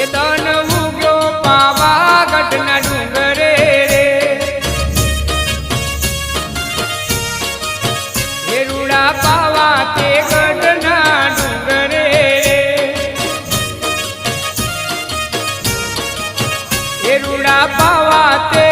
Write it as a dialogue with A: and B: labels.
A: દન ઉગ્યો પાવાગઢના ડુંગરે રે રૂડા પાવા તે ગઢના ડુંગરે રે રૂડા પાવા તે